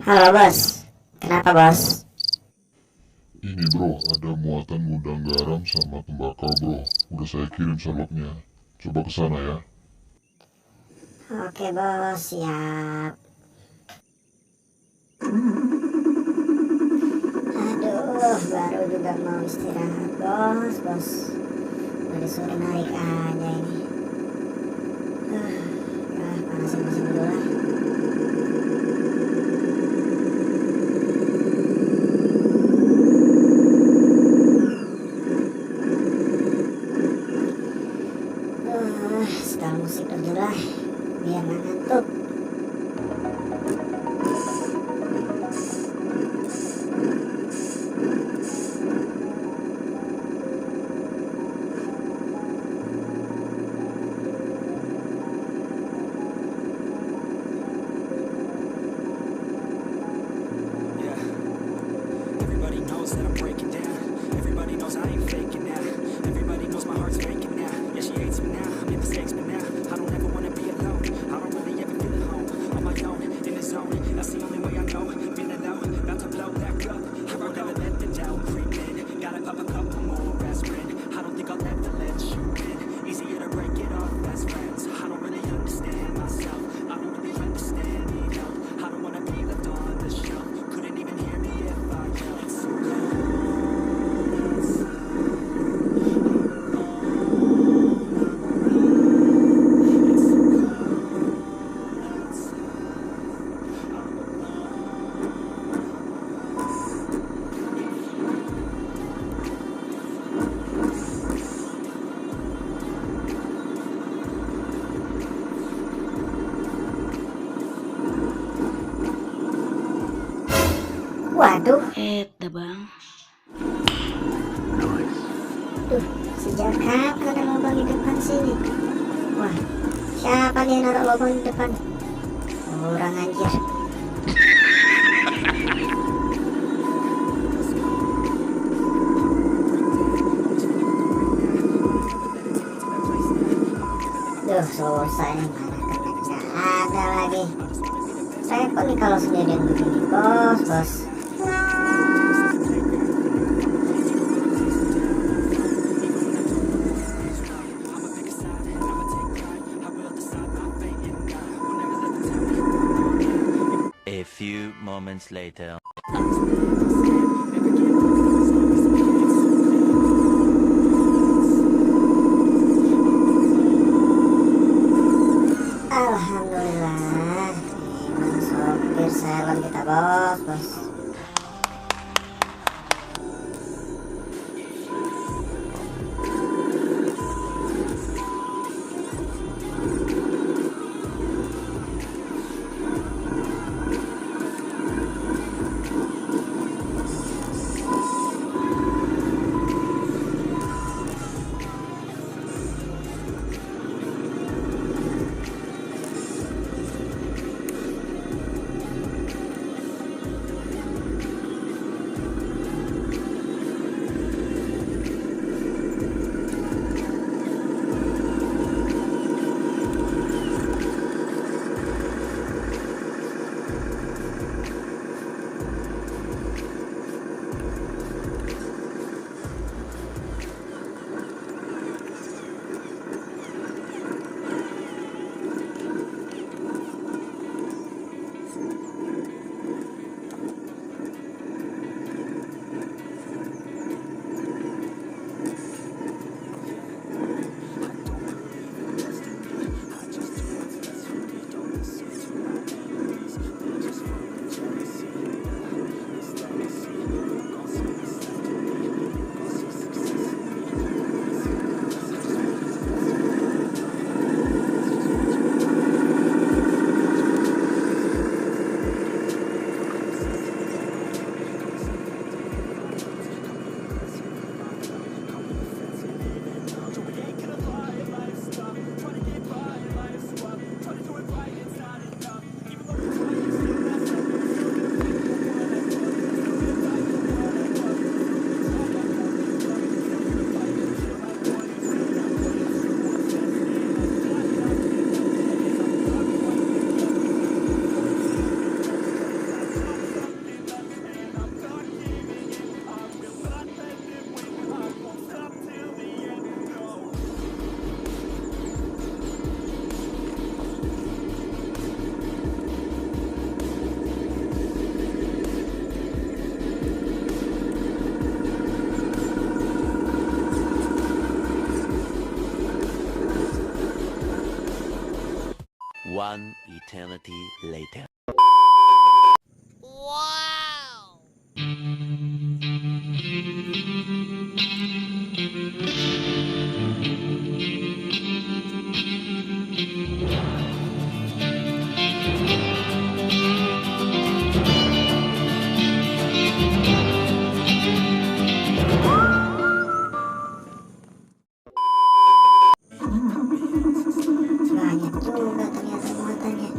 Halo bos, kenapa bos? Ini bro, ada muatan gudang garam sama tembakau bro. Udah saya kirim salopnya. Coba ke sana ya. Oke bos, siap. Aduh, baru juga mau istirahat bos. Udah disuruh naik aja ini. Panasin mesin dulu lah. Setel musik dulu lah, biar gak ngantuk. Everybody knows that I'm breaking down. Everybody knows I ain't faking now. Everybody knows my heart's faking now. Yeah, she hates me now. I made mistakes, but now I don't ever wanna be alone. I don't really ever feel at home. On my own, in the zone. That's the only way I know. Feeling low, about to blow back up. I won't ever let the doubt creep in. Gotta pop a couple more aspirin. I don't think I'll ever let you in. Easier to break it off best friends. I don't really understand myself. I don't really understand, need help. I don't wanna be left on the shelf. Couldn't even hear me if I yelled. It's so Waduh, Bang. duh, sejak kapan ada lubang di depan sini? Wah, siapa nih yang naruh lubang di depan? Orang anjir. Duh, susah ini, mana kena ada lagi. Repot nih kalau sendirian begini, bos. A few moments later. Alhamdulillah, ini sopir salon kita bos. One eternity later. Banyak juga ternyata muatannya.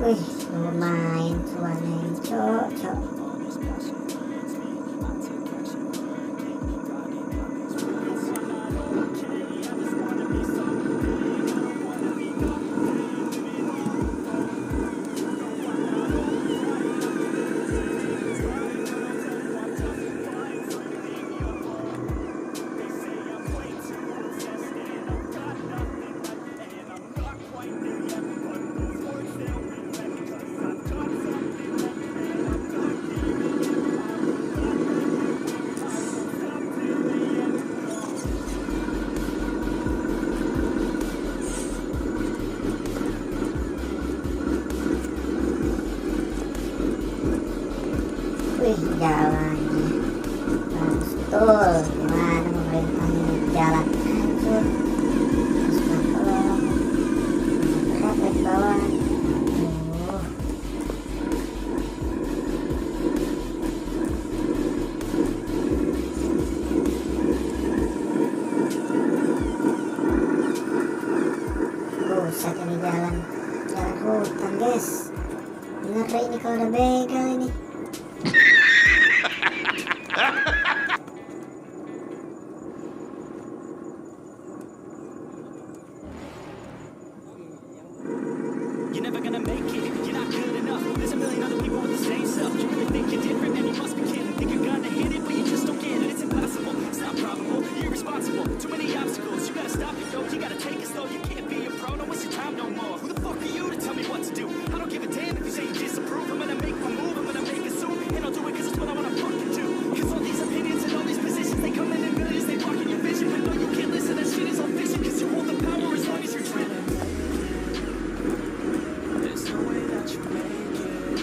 Wih, lumayan cuannya ini, cok. Wih, jalannya bagus betul. Gimana pemerintahnya jalan hancur, terus kolong berat dari bawah. Buset, ini jalan hutan guys. Ngeri ini kalau udah begal ini. You're never gonna make it, you're not good enough. There's a million other people with the same stuff. You really think you're different, man, you must be kidding. Think you're gonna hit it, but you just don't get it. It's impossible, it's not probable, you're irresponsible. Too many obstacles, you gotta stop it though. You gotta take it slow, you can't be a pro. Don't waste your time no more. Who the fuck are you to tell me what to do? I don't give a damn if you say you disapprove. I'm gonna make my move, I'm gonna make it soon. And I'll do it cause it's what I wanna fucking do. Cause all these opinions and all these positions, they come in millions, they block in your vision. But no, you can't listen, that shit is all fiction. Cause you hold the power as long as you're driven. There's no way that you make it.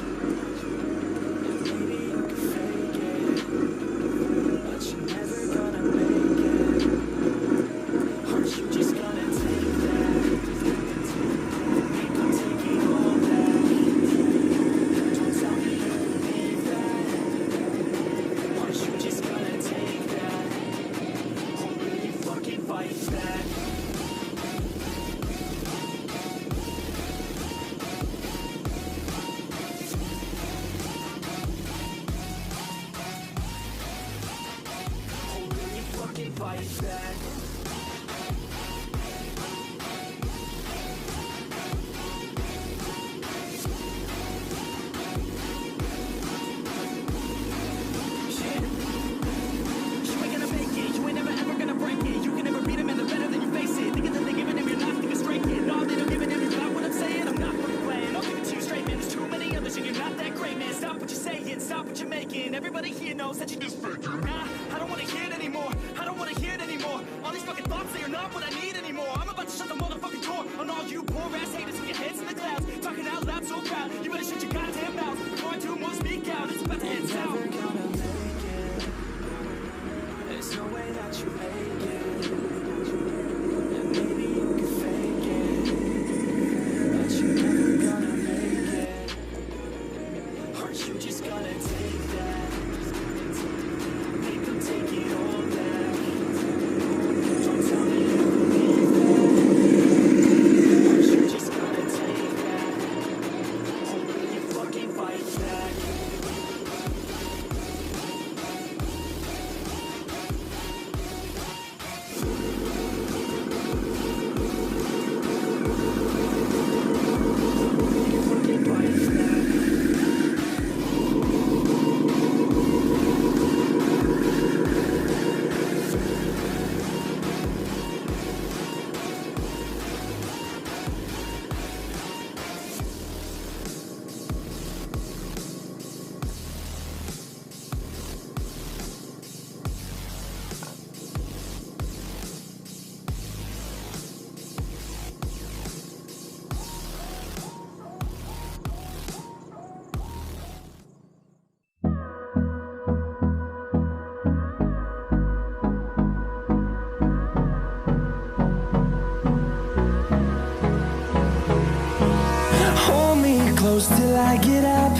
close till I get up.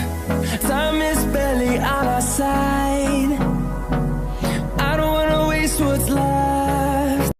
Time is barely on our side.